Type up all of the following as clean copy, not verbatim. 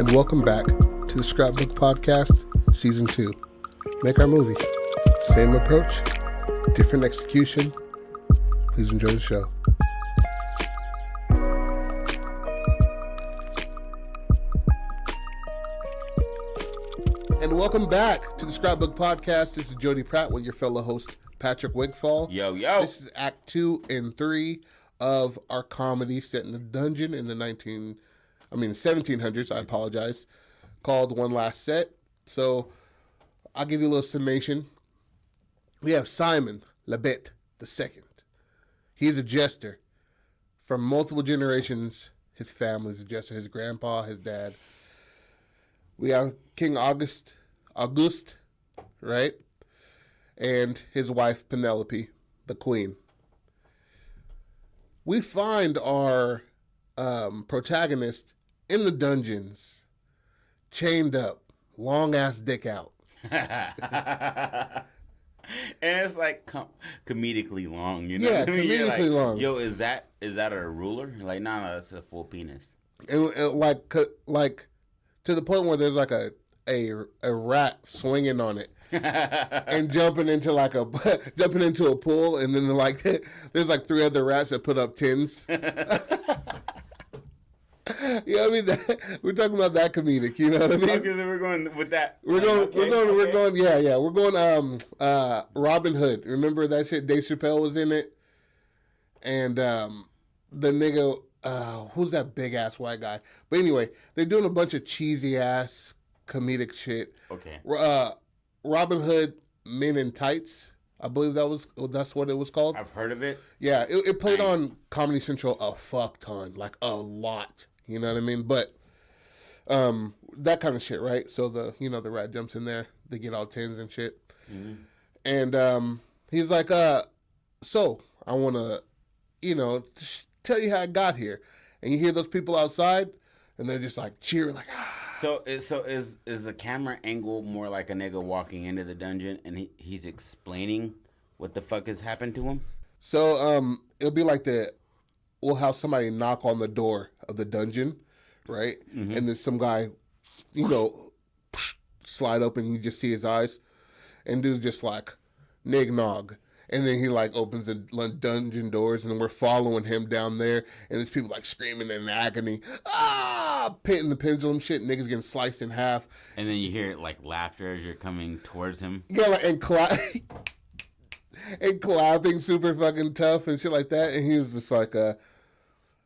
and welcome back to the Scrapbook Podcast, Season 2. Make our movie. Same approach, different execution. Please enjoy the show. And welcome back to the Scrapbook Podcast. This is Jody Pratt with your fellow host, Patrick Wigfall. Yo, yo. This is Act 2 and 3 of our comedy set in the dungeon in the 1700s, I apologize, called One Last Set. So I'll give you a little summation. We have Simon Lebet II. He's a jester. From multiple generations, his family's a jester. His grandpa, his dad. We have King August, right? And his wife, Penelope, the queen. We find our protagonist in the dungeons, chained up, long-ass dick out. And it's like comedically long, you know? Yeah, what I mean? comedically like, long. Yo, is that a ruler? Like, no, that's a full penis. And like to the point where there's like a rat swinging on it and jumping into a pool, and then there's like 3 other rats that put up tins. You know what I mean? We're talking about that comedic. You know what I mean? Okay, so we're going with that. We're going. Yeah. We're going. Robin Hood. Remember that shit? Dave Chappelle was in it, and the nigga. Who's that big ass white guy? But anyway, they're doing a bunch of cheesy ass comedic shit. Okay. Robin Hood Men in Tights. I believe that's what it was called. I've heard of it. Yeah, it played on Comedy Central a fuck ton, like a lot. You know what I mean? But that kind of shit, right? So the rat jumps in there, they get all tins and shit. Mm-hmm. And he's like, so I want to, tell you how I got here. And you hear those people outside, and they're just like cheering, like, ah. So is the camera angle more like a nigga walking into the dungeon and he's explaining what the fuck has happened to him? So it'll be like we'll have somebody knock on the door of the dungeon, right? Mm-hmm. And then some guy, slide open, and you just see his eyes, and dude just like nig nog. And then he like opens the dungeon doors, and we're following him down there. And there's people like screaming in agony, pitting the pendulum shit. Niggas getting sliced in half. And then you hear like laughter as you're coming towards him. Yeah, like, and clapping super fucking tough and shit like that. And he was just like, and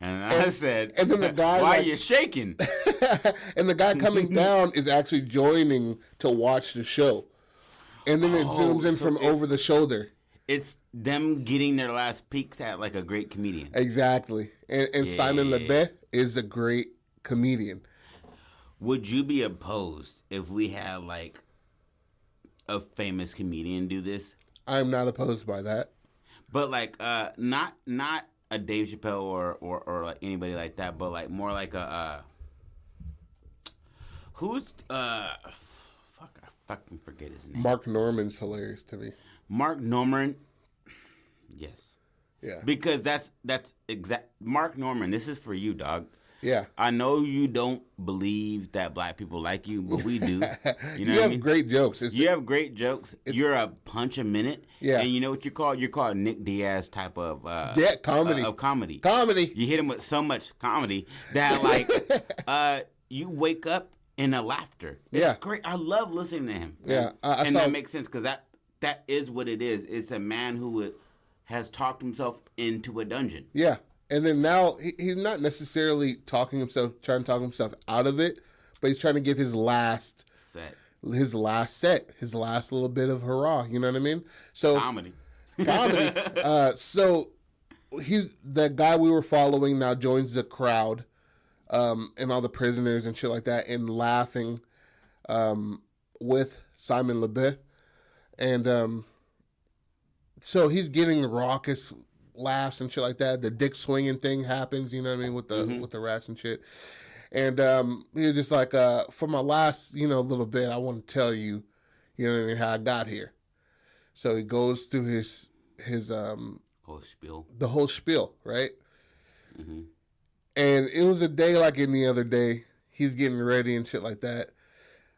I said, and then the guy, why are you shaking? And the guy coming down is actually joining to watch the show. And then it zooms in from over the shoulder. It's them getting their last peeks at like a great comedian. Exactly. And Simon Lebet is a great comedian. Would you be opposed if we had like a famous comedian do this? I'm not opposed by that. But like not a Dave Chappelle or like anybody like that, but like more like a who's I fucking forget his name. Mark Norman's hilarious to me. Mark Norman, yes. Yeah. Because that's exact. Mark Norman, this is for you, dog. Yeah. I know you don't believe that black people like you, but we do. You know you have great jokes. You have great jokes. You're a punch a minute. Yeah. And you know what you're called? You're called Nick Diaz type of comedy. Of comedy. Comedy. You hit him with so much comedy that like you wake up in a laughter. It's great. I love listening to him. Yeah. That makes sense because that is what it is. It's a man who has talked himself into a dungeon. Yeah. And then now he's not necessarily trying to talk himself out of it, but he's trying to give his last little bit of hurrah. You know what I mean? So comedy. So he's the guy we were following now joins the crowd, and all the prisoners and shit like that, and laughing, with Simon Lebet. And so he's getting raucous laughs and shit like that. The dick swinging thing happens, you know what I mean, with the rats and shit. And he was just like, for my last, little bit, I want to tell you, you know what I mean, how I got here. So he goes through his whole spiel. The whole spiel, right? Mm-hmm. And it was a day like any other day. he's getting ready and shit like that.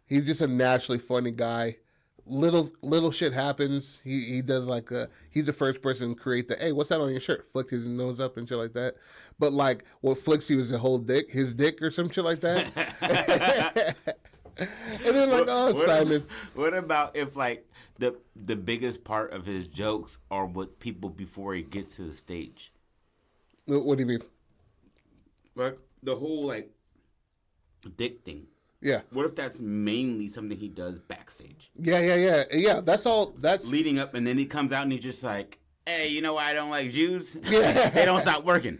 He's just a naturally funny guy. Little shit happens. He does like he's the first person to create the, hey, what's that on your shirt? Flick his nose up and shit like that. But like what flicks you is the whole dick, his dick or some shit like that. And then like, Simon. What about if like the biggest part of his jokes are what people before he gets to the stage? What do you mean? Like the whole like dick thing. Yeah. What if that's mainly something he does backstage? Yeah. That's all. That's leading up, and then he comes out and he's just like, "Hey, you know why I don't like Jews? Yeah. They don't stop working."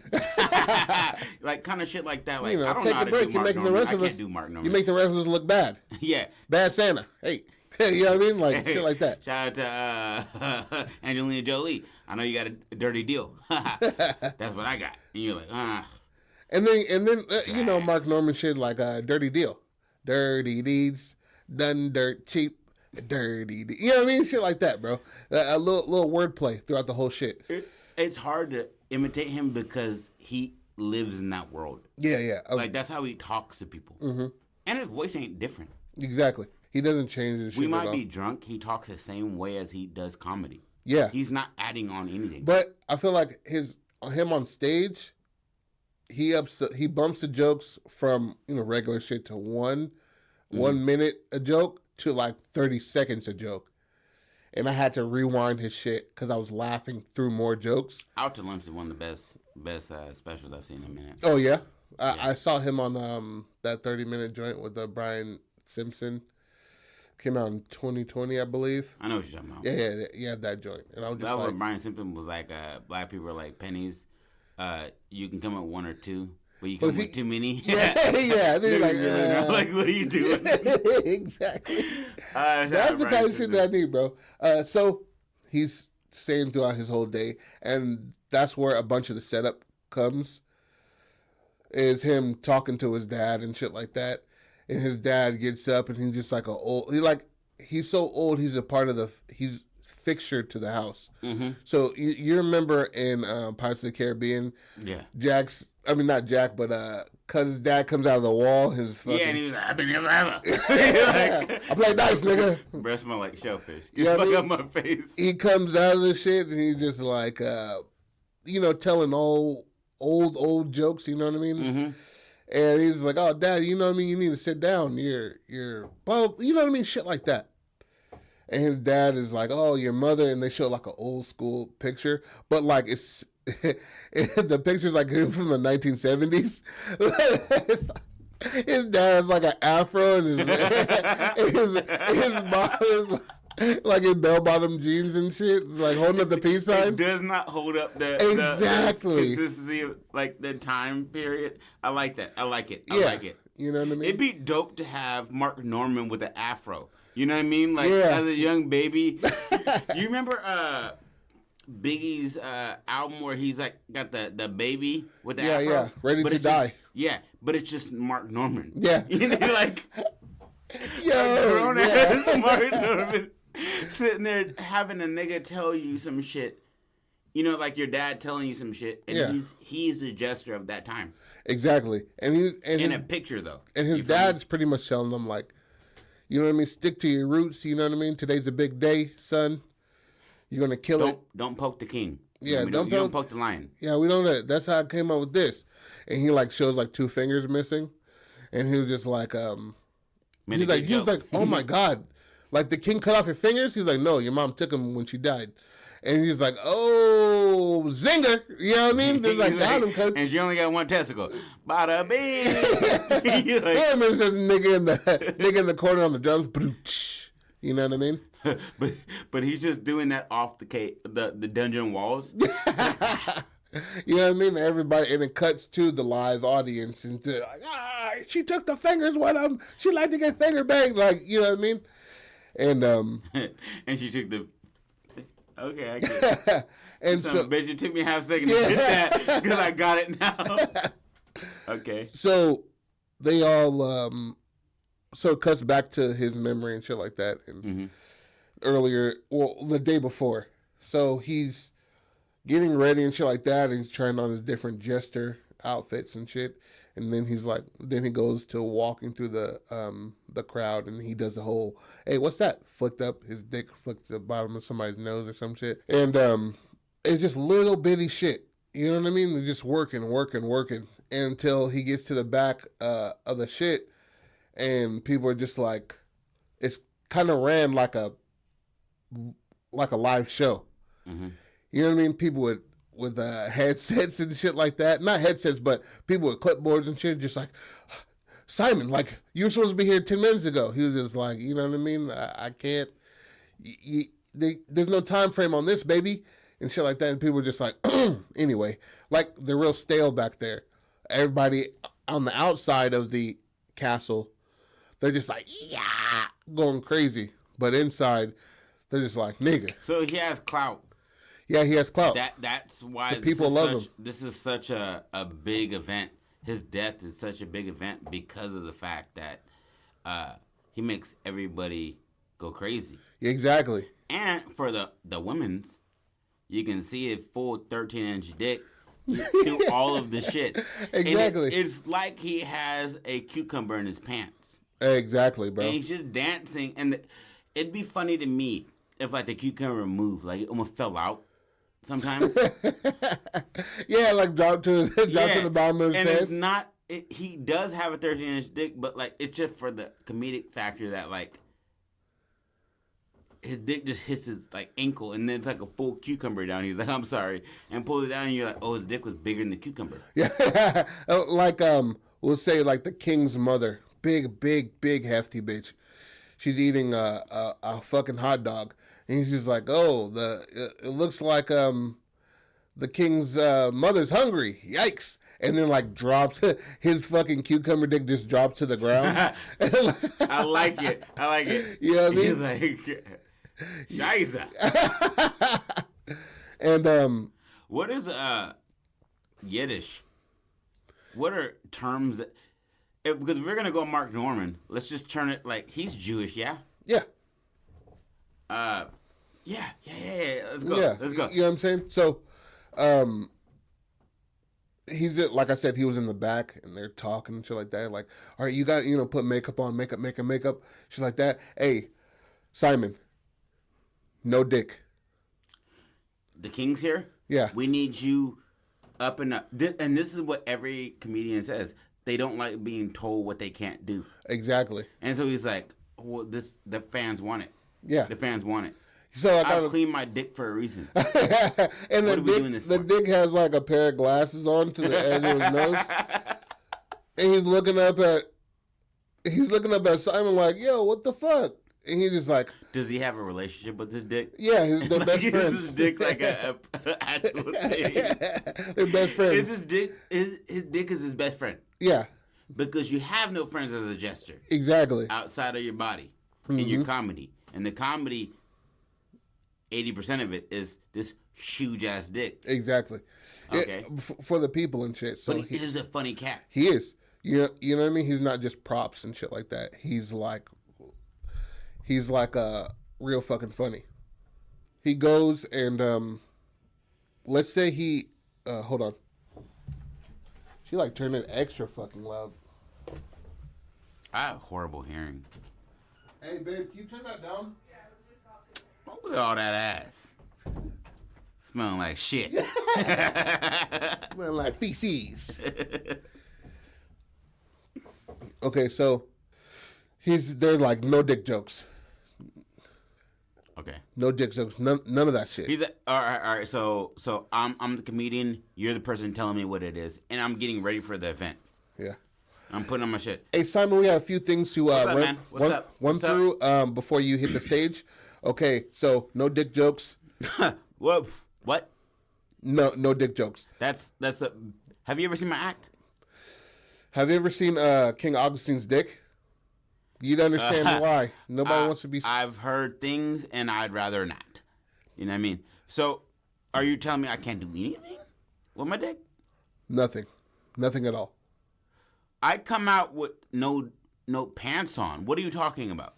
Like kind of shit like that. Like I don't know how to do Mark Norman. I can't do Mark Norman. You make the rest of us look bad. Yeah. Bad Santa. Hey. You know what I mean? Like shit like that. Shout out to Angelina Jolie. I know you got a dirty deal. That's what I got. And you're like, And then you know Mark Norman shit like Dirty Deal. Dirty deeds, done dirt cheap, dirty deeds. You know what I mean? Shit like that, bro. A little wordplay throughout the whole shit. It's hard to imitate him because he lives in that world. Yeah. Like, that's how he talks to people. Mm-hmm. And his voice ain't different. Exactly. He doesn't change his shit. We might be drunk. He talks the same way as he does comedy. Yeah. He's not adding on anything. But I feel like him on stage, he bumps the jokes from, regular shit to 1 minute a joke to like 30 seconds a joke. And I had to rewind his shit because I was laughing through more jokes. Out to Lunch is one of the best specials I've seen in a minute. Oh, yeah? I saw him on that 30-minute joint with Brian Simpson. Came out in 2020, I believe. I know what you're talking about. Yeah, that joint. And I was just that like... where Brian Simpson was like, black people are like pennies. You can come with 1 or 2. But you come with too many. Yeah. They're like, what are you doing? Exactly. That's the kind of shit that I need, bro. So he's saying throughout his whole day, and that's where a bunch of the setup comes, is him talking to his dad and shit like that. And his dad gets up, and he's just like he's so old, he's a part of he's fixture to the house. Mm-hmm. So you remember in Pirates of the Caribbean, not Jack, but cause his dad comes out of the wall, his fucking... and he was like, I've been here forever. I play dice, nigga. Breath smell like shellfish. Get fuck up my face. He comes out of the shit and he's just like, telling old jokes. You know what I mean? Mm-hmm. And he's like, "Oh, Dad, you know what I mean? You need to sit down. You're, well, you know what I mean? Shit like that." And his dad is like, "Oh, your mother," and they show like an old school picture, but like it's the picture's like from the 1970s. His dad has like an afro, and his mom is like in bell-bottom jeans and shit, like holding up the peace sign. It does not hold up the consistency of like the time period. I like that. I like it. I like it. You know what I mean? It'd be dope to have Mark Norman with an afro. You know what I mean? Like as a young baby. You remember Biggie's album where he's like got the baby with the afro? Yeah, Ready to Die. But it's just Mark Norman. Yeah. You know, like Mark Norman sitting there having a nigga tell you some shit. You know, like your dad telling you some shit, and he's a gesture of that time. Exactly, and in a picture though. And his dad's pretty much telling them like, you know what I mean, stick to your roots. You know what I mean. Today's a big day, son. You're gonna kill it. Don't poke the king. Yeah, don't poke the lion. Yeah, we don't. That's how I came up with this. And he like shows like 2 fingers missing, and he was just like, he was like, oh my God, like the king cut off your fingers. He's like, no, your mom took them when she died. And he's like, oh, zinger. You know what I mean? They're like, got him, cuz. And she only got 1 testicle. Bada bing. I remember this nigga in the corner on the drums. You know what I mean? but he's just doing that off the dungeon walls. You know what I mean? Everybody, and it cuts to the live audience, and they're like, she took the fingers with him. She liked to get finger banged, like, you know what I mean? And and she took the. Okay, I get it. And so, bitch, it took me half a second to get that because I got it now. Okay. So they all so it cuts back to his memory and shit like that, and earlier, the day before. So he's getting ready and shit like that, and he's trying on his different jester outfits and shit. And then then he goes to walking through the crowd, and he does the whole, hey, what's that? Flicked up his dick, flicked the bottom of somebody's nose or some shit. And it's just little bitty shit. You know what I mean? They're just working until he gets to the back of the shit, and people are just like, it's kind of ran like a live show. Mm-hmm. You know what I mean? People with headsets and shit like that. Not headsets, but people with clipboards and shit, just like, Simon, like, you were supposed to be here 10 minutes ago. He was just like, you know what I mean? I can't. There's no time frame on this, baby. And shit like that. And people were just like, anyway, like, they're real stale back there. Everybody on the outside of the castle, they're just like, yeah, going crazy. But inside, they're just like, nigga. So he has clout. Yeah, he has clout. That's why the people love him. This is such a big event. His death is such a big event because of the fact that he makes everybody go crazy. Exactly. And for the women's, you can see a full 13-inch dick through all of the shit. Exactly. It's like he has a cucumber in his pants. Exactly, bro. And he's just dancing. And it'd be funny to me if, like, the cucumber moved. Like, it almost fell out sometimes. Yeah, like drop to the bottom of his pants. And it's not... he does have a 13-inch dick, but, like, it's just for the comedic factor that, like, his dick just hits his, like, ankle, and then it's like a full cucumber down. He's like, I'm sorry. And pulls it down, and you're like, oh, his dick was bigger than the cucumber. Yeah. Like, we'll say, like, the king's mother. Big, hefty bitch. She's eating a fucking hot dog. And he's just like, oh, it looks like the king's mother's hungry. Yikes. And then, like, drops his fucking cucumber dick, just drops to the ground. I like it. You know what I mean? He's like, Scheiße. And what is Yiddish? What are terms that? Because if we're gonna go Mark Norman, let's just turn it like he's Jewish, yeah. Yeah. Yeah. Let's go. Yeah. Let's go. You know what I'm saying? So, he's like I said, he was in the back, and they're talking and shit like that. Like, all right, you got put makeup on, makeup, shit like that. Hey, Simon, no dick. The king's here. Yeah. We need you up and up. And this is what every comedian says. They don't like being told what they can't do. Exactly. And so he's like, well, the fans want it. Yeah. The fans want it. So I'll clean my dick for a reason. And the dick has like a pair of glasses on to the edge of his nose. And he's looking up at Simon like, yo, what the fuck? And he's just like, does he have a relationship with his dick? Yeah, they're best friends. Is his dick like a actual thing? They're best friends. Is his dick is his best friend? Yeah. Because you have no friends as a jester. Exactly. Outside of your body. In your comedy. And the comedy, 80% of it is this huge ass dick. Exactly. Okay. For the people and shit. So but he is a funny cat. He is. You know what I mean? He's not just props and shit like that. He's like a real fucking funny. He goes and let's say he hold on. She like turned it extra fucking loud. I have horrible hearing. Hey babe, can you turn that down? Look at all that ass. Smelling like shit. Smelling like feces. Okay, so they're like no dick jokes. Okay. No dick jokes. None of that shit. All right. So I'm the comedian. You're the person telling me what it is, and I'm getting ready for the event. Yeah. I'm putting on my shit. Hey Simon, we have a few things to run through before you hit the stage. Okay, so no dick jokes. What? No dick jokes. That's a. Have you ever seen my act? Have you ever seen King Augustine's dick? You'd understand why. Nobody wants to be... I've heard things, and I'd rather not. You know what I mean? So, are you telling me I can't do anything with my dick? Nothing. Nothing at all. I come out with no pants on. What are you talking about?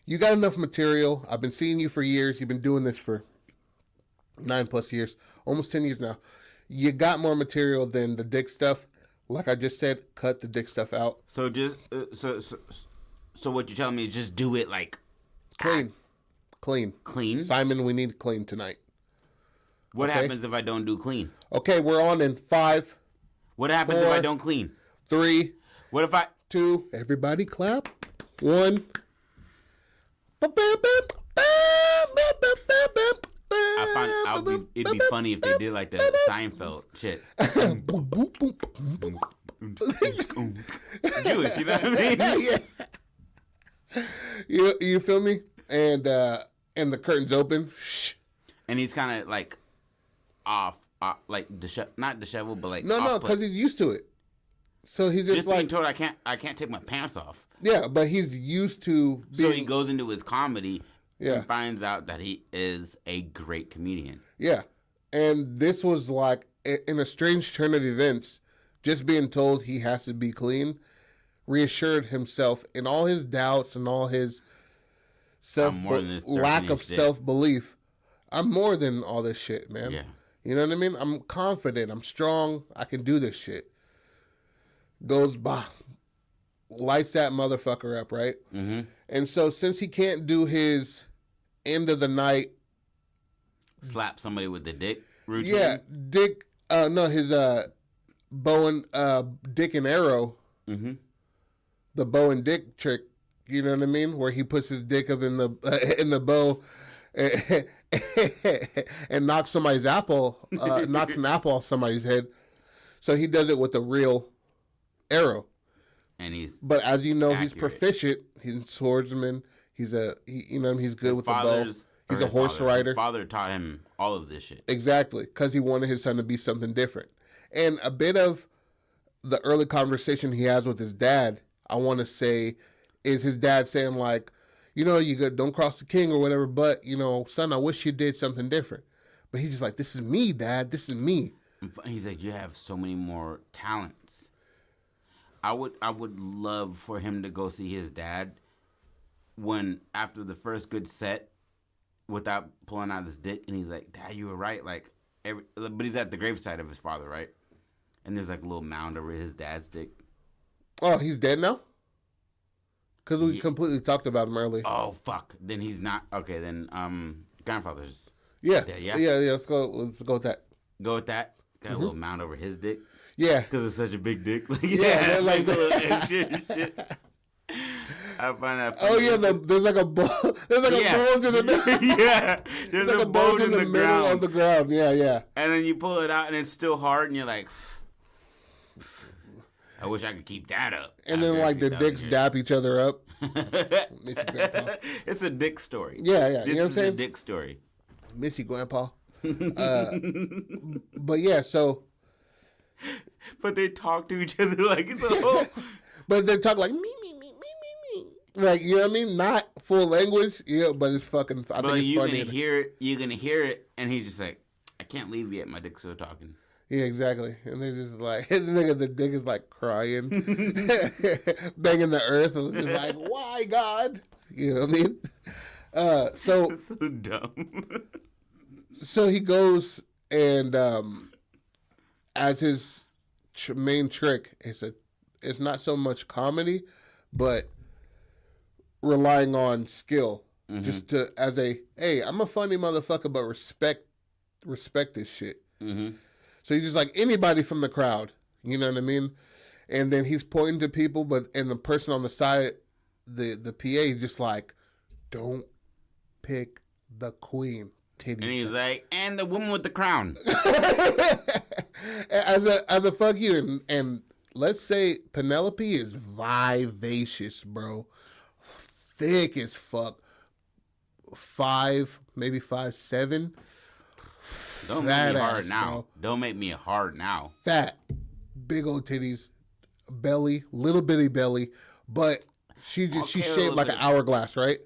You got enough material. I've been seeing you for years. You've been doing this for 9+ years. Almost 10 years now. You got more material than the dick stuff. like I just said, cut the dick stuff out. So just so what you're telling me is just do it like clean. Clean. Simon, we need clean tonight. What happens if I don't do clean? Okay, we're on in 5. What happens 4, if I don't clean? 3. What if I 2? Everybody clap. 1. It'd be funny if they did like the Seinfeld shit. Jewish, you know what I mean? Yeah. You feel me? And the curtains open. Shh. And he's kind of like off, like not disheveled, but like no, because he's used to it. So he's just like being told I can't take my pants off. Yeah, but he's used to being... So he goes into his comedy and finds out that he is a great comedian. Yeah. And this was like, in a strange turn of events, just being told he has to be clean, reassured himself in all his doubts and all his lack of self-belief. I'm more than all this shit, man. Yeah. You know what I mean? I'm confident. I'm strong. I can do this shit. Goes, bah. Lights that motherfucker up, right? Mm-hmm. And so since he can't do his end of the night... Slap somebody with the dick routine? Yeah, dick... his bow and... dick and arrow. Mm-hmm. The bow and dick trick, you know what I mean? Where he puts his dick up in the bow and knocks somebody's apple... knocks an apple off somebody's head. So he does it with a real arrow. And but as you know, accurate. He's proficient. He's a swordsman. He's he's good with the bow. He's a horse rider. His father taught him all of this shit. Exactly, because he wanted his son to be something different. And a bit of the early conversation he has with his dad, I want to say, is his dad saying like, you don't cross the king or whatever, but son, I wish you did something different. But he's just like, this is me, Dad. This is me. He's like, you have so many more talents. I would love for him to go see his dad after the first good set without pulling out his dick, and he's like, Dad, you were right. Like but he's at the gravesite of his father, right? And there's like a little mound over his dad's dick. Oh, he's dead now? Because we completely talked about him earlier. Oh fuck! Then he's not okay. Then grandfather's dead. Yeah. Let's go with that. Go with that. Got a little mound over his dick. Yeah, because it's such a big dick. Like, like a little extra shit. I find that funny. Oh yeah, there's like a bolt. There's like a bolt in the middle. Yeah, there's like a bolt in the middle of the ground. Yeah. And then you pull it out, and it's still hard, and you're like, I wish I could keep that up. And then like the dicks dap each other up. It's a dick story. Yeah. This you know what I'm saying? A dick story. Miss you, Grandpa. But yeah, so. But they talk to each other like it's a whole. But they talk like me. Like, you know what I mean? Not full language, but it's fucking. I think it's funny. You're gonna hear it, and he's just like, I can't leave yet. My dick's still talking. Yeah, exactly. And they're just like, the dick is like crying, banging the earth, and just like, why, God? You know what I mean? So That's so dumb. So he goes and, as his main trick, it's not so much comedy, but relying on skill. Mm-hmm. Just hey, I'm a funny motherfucker, but respect this shit. Mm-hmm. So he's just like anybody from the crowd, you know what I mean? And then he's pointing to people, and the person on the side, the PA is just like, don't pick the queen. Titty. And he's like, and the woman with the crown. as a fuck you, and let's say Penelope is vivacious, bro. Thick as fuck. 5, maybe 5'7". Don't make me hard now. Bro. Don't make me hard now. Fat, big old titties, belly, little bitty belly, but she's shaped like an hourglass, right?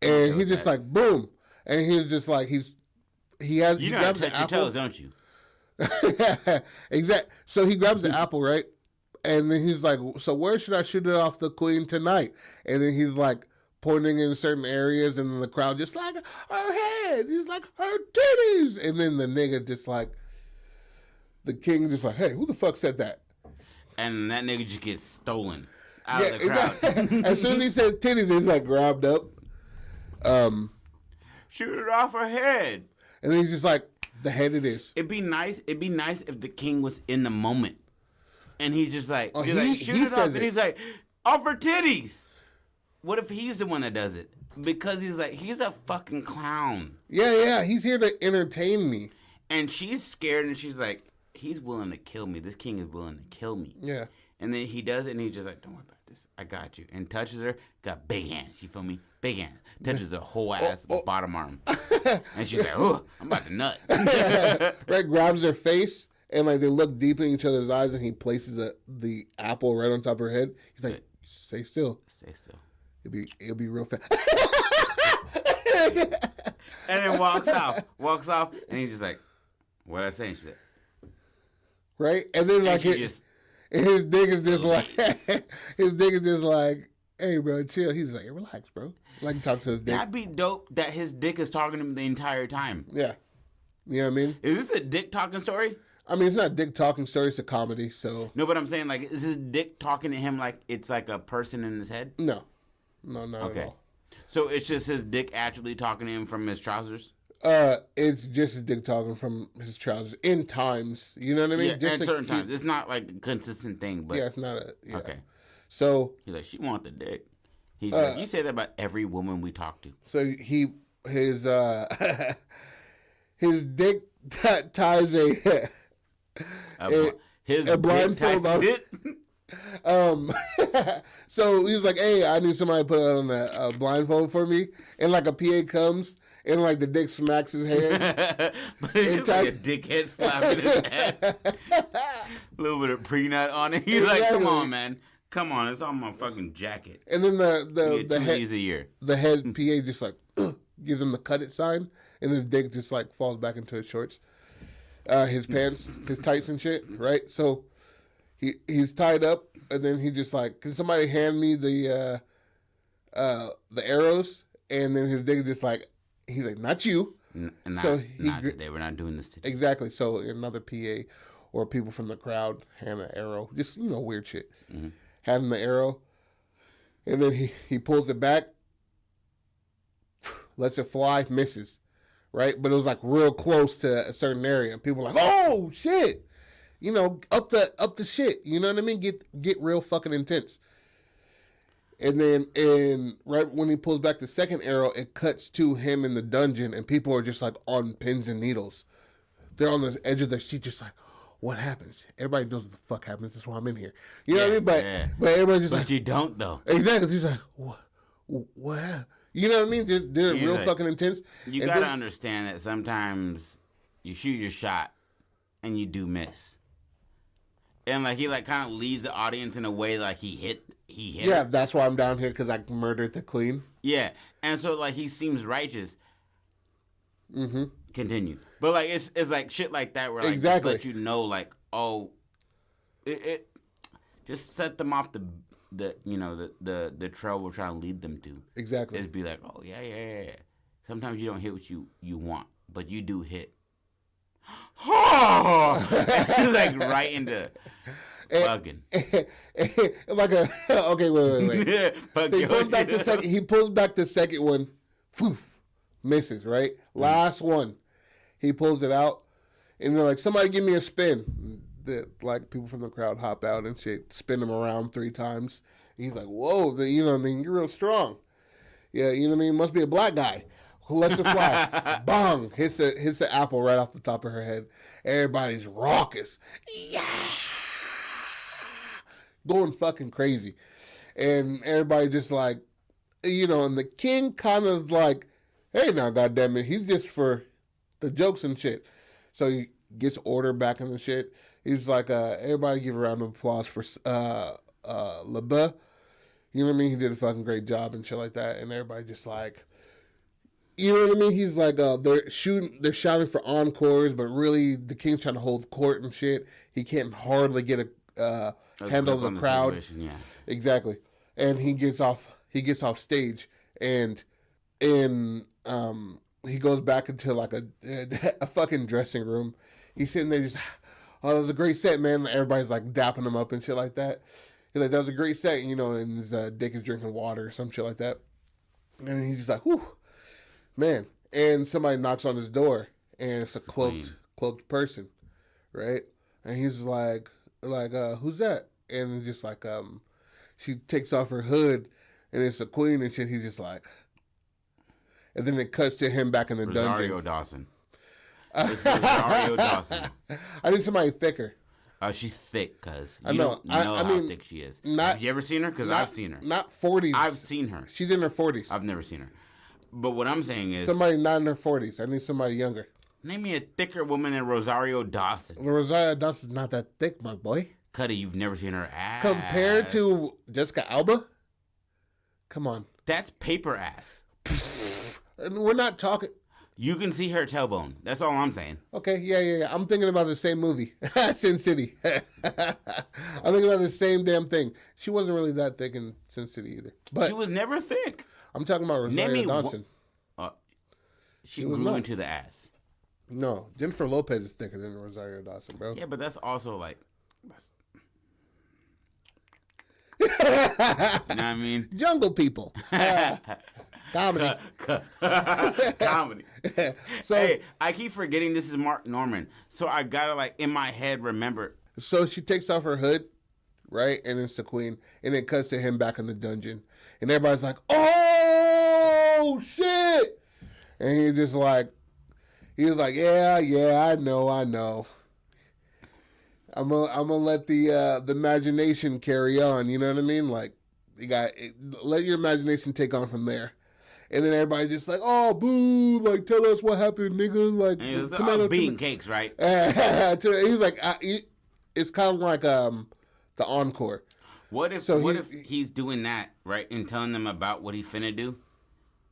And he's just like boom, and he's just like he has. You know how to touch your toes, don't you? Exactly. So he grabs the apple, right? And then he's like, so where should I shoot it off the queen tonight? And then he's like pointing in certain areas, and then the crowd just like, her head. He's like, her titties. And then the nigga just like, the king just like, hey, who the fuck said that? And that nigga just gets stolen out of the crowd. Exactly. As soon as he said titties, he's like grabbed up. Shoot it off her head. And then he's just like, the head it is. It'd be nice if the king was in the moment. And he just like, shoot it off. And he's like, off her titties. What if he's the one that does it? Because he's a fucking clown. Yeah. He's here to entertain me. And she's scared and she's like, he's willing to kill me. This king is willing to kill me. Yeah. And then he does it and he's just like, don't worry about this. I got you. And touches her. Got big hands. You feel me? Big hands. Touches her whole ass, bottom arm. And she's like, oh, I'm about to nut. Right, grabs her face and like they look deep in each other's eyes and he places the apple right on top of her head. He's like, stay still. Stay still. It'll be real fast. And then walks off, and he's just like, "What I say?" And she's like, right, and then like his dick is just like, hey bro, chill. He's like, relax, bro. Like talk to his dick. That'd be dope. That his dick is talking to him the entire time. Yeah, you know what I mean. Is this a dick talking story? I mean, it's not a dick talking story. It's a comedy. So no, but I'm saying like, is his dick talking to him like it's like a person in his head? No, not at all. So it's just his dick actually talking to him from his trousers? It's just his dick talking from his trousers in times. You know what I mean? Yeah, just certain times. It's not like a consistent thing, but yeah, it's not a okay. So he's like, she want the dick. He's like, you say that about every woman we talk to. So his dick ties a blindfold on it. So he was like, hey, I need somebody to put on a blindfold for me. And like a PA comes and like the dick smacks his hand. But it's just like a dickhead slapping his head. A little bit of pre-nut on it. He's like, come on, man. Come on, it's on my fucking jacket. And then the head, a year. The head PA just like gives him the cut it sign. And then the dick just like falls back into his shorts. His pants, his tights and shit, right? So he's tied up, and then he just like, can somebody hand me the arrows? And then his dick just like, he's like, not you. Not today. We're not doing this today. Exactly. So another PA or people from the crowd hand an arrow, just weird shit. Mm-hmm. Hand him the arrow, and then he pulls it back, lets it fly, misses, right? But it was like real close to a certain area, and people were like, oh shit. Up the shit. You know what I mean? Get real fucking intense. And then, right when he pulls back the second arrow, it cuts to him in the dungeon, and people are just like on pins and needles. They're on the edge of their seat, just like, what happens? Everybody knows what the fuck happens. That's why I'm in here. You know what I mean? But everybody just but you don't though. Exactly. Just like, what happened? You know what I mean? They're real like, fucking intense. You gotta understand that sometimes you shoot your shot and you do miss. And like he like kind of leads the audience in a way like he hit. Yeah, that's why I'm down here, because I murdered the queen. Yeah, and so like he seems righteous. Mm-hmm. Continue, but like it's like shit like that where like exactly let you know like it just set them off the trail we're trying to lead them to. Exactly. It's be like, oh yeah. Sometimes you don't hit what you want, but you do hit. Like right into fucking. Like okay, wait. He pulls back the second one. Poof, misses, right? Last one. He pulls it out. And they're like, somebody give me a spin. Like people from the crowd hop out and shit, spin him around 3 times. And he's like, whoa, you're real strong. Yeah, you know what I mean? Must be a black guy. Who lets it fly? Bong! Hits the apple right off the top of her head. Everybody's raucous. Yeah! Going fucking crazy. And everybody just like, and the king kind of like, hey now, goddammit, he's just for the jokes and shit. So he gets order back in the shit. He's like, everybody give a round of applause for LeBeau. You know what I mean? He did a fucking great job and shit like that. And everybody just like, you know what I mean? He's like, they're shouting for encores, but really the king's trying to hold court and shit. He can't hardly get a handle of the crowd. Yeah. Exactly. And he gets off stage, and he goes back into like a fucking dressing room. He's sitting there just, "Oh, that was a great set, man." Everybody's like dapping him up and shit like that. He's like, "That was a great set," and his dick is drinking water or some shit like that. And he's just like, "Whew, man." And somebody knocks on his door, and it's a cloaked person, right? And he's like, "Who's that?" And just like, she takes off her hood, and it's a queen and shit. He's just like, and then it cuts to him back in the dungeon. Rosario Dawson. It's Rosario Dawson. I need somebody thicker. She's thick, cuz. I know. You know how thick she is. Have you ever seen her? Because I've seen her. Not 40s. I've seen her. She's in her 40s. I've never seen her. But what I'm saying is... somebody not in their 40s. I need somebody younger. Name me a thicker woman than Rosario Dawson. Rosario Dawson's not that thick, my boy. Cuddy, you've never seen her ass. Compared to Jessica Alba? Come on. That's paper ass. And we're not talking... You can see her tailbone. That's all I'm saying. Okay, yeah. I'm thinking about the same movie. Sin City. I'm thinking about the same damn thing. She wasn't really that thick in Sin City either. But she was never thick. I'm talking about Rosario Dawson. She grew into the ass. No, Jennifer Lopez is thicker than Rosario Dawson, bro. Yeah, but that's also like... you know what I mean? Jungle people. Comedy. Comedy. So, hey, I keep forgetting this is Mark Norman. So I gotta, like, in my head, remember. So she takes off her hood, right? And it's the queen. And it cuts to him back in the dungeon. And everybody's like, oh, shit. And he was like, yeah, I know. I'm gonna let the imagination carry on. You know what I mean? Like, let your imagination take on from there. And then everybody just like, oh, boo, like, tell us what happened, nigga. Like, come on, bean cakes, right? He's like, it's kind of like the encore. What if he's doing that, right, and telling them about what he finna do?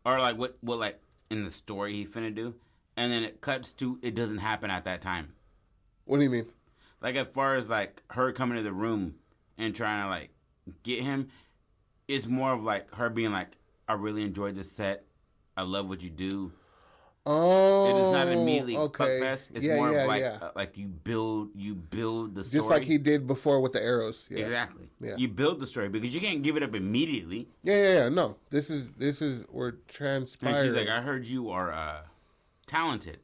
Or, like, what like, in the story he finna do? And then it cuts to, it doesn't happen at that time. What do you mean? Like, as far as, like, her coming to the room and trying to, like, get him, it's more of, like, her being like, I really enjoyed this set. I love what you do. Oh, it is not immediately okay. fuckfest. It's more of like like you build the story. Just like he did before with the arrows. Yeah. Exactly. Yeah. You build the story because you can't give it up immediately. Yeah. No, this is we're transpiring. And she's like, I heard you are talented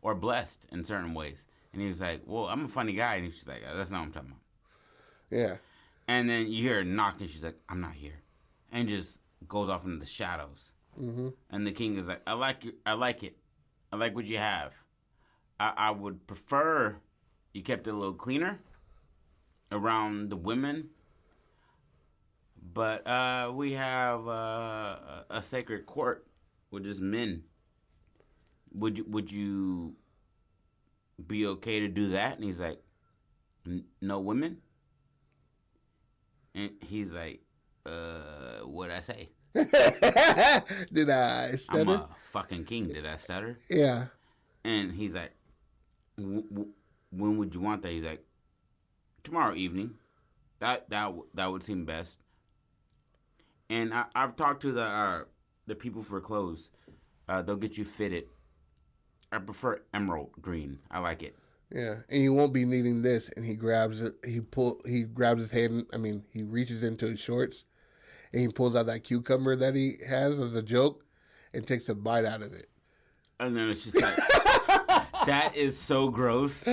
or blessed in certain ways. And he was like, well, I'm a funny guy. And she's like, that's not what I'm talking about. Yeah. And then you hear her knock, and she's like, I'm not here, and just goes off into the shadows. Mm-hmm. And the king is like, I like it. I like what you have. I would prefer you kept it a little cleaner around the women. But we have a sacred court with just men. Would you be okay to do that? And he's like, no women? And he's like, what'd I say? Did I stutter? I'm a fucking king. Did I stutter? Yeah. And he's like, when would you want that? He's like, tomorrow evening. That would seem best. And I've talked to the people for clothes. They'll get you fitted. I prefer emerald green. I like it. Yeah, and you won't be needing this. And he grabs it. He grabs his hand. He reaches into his shorts, and he pulls out that cucumber that he has as a joke, and takes a bite out of it. And then it's just like, that is so gross.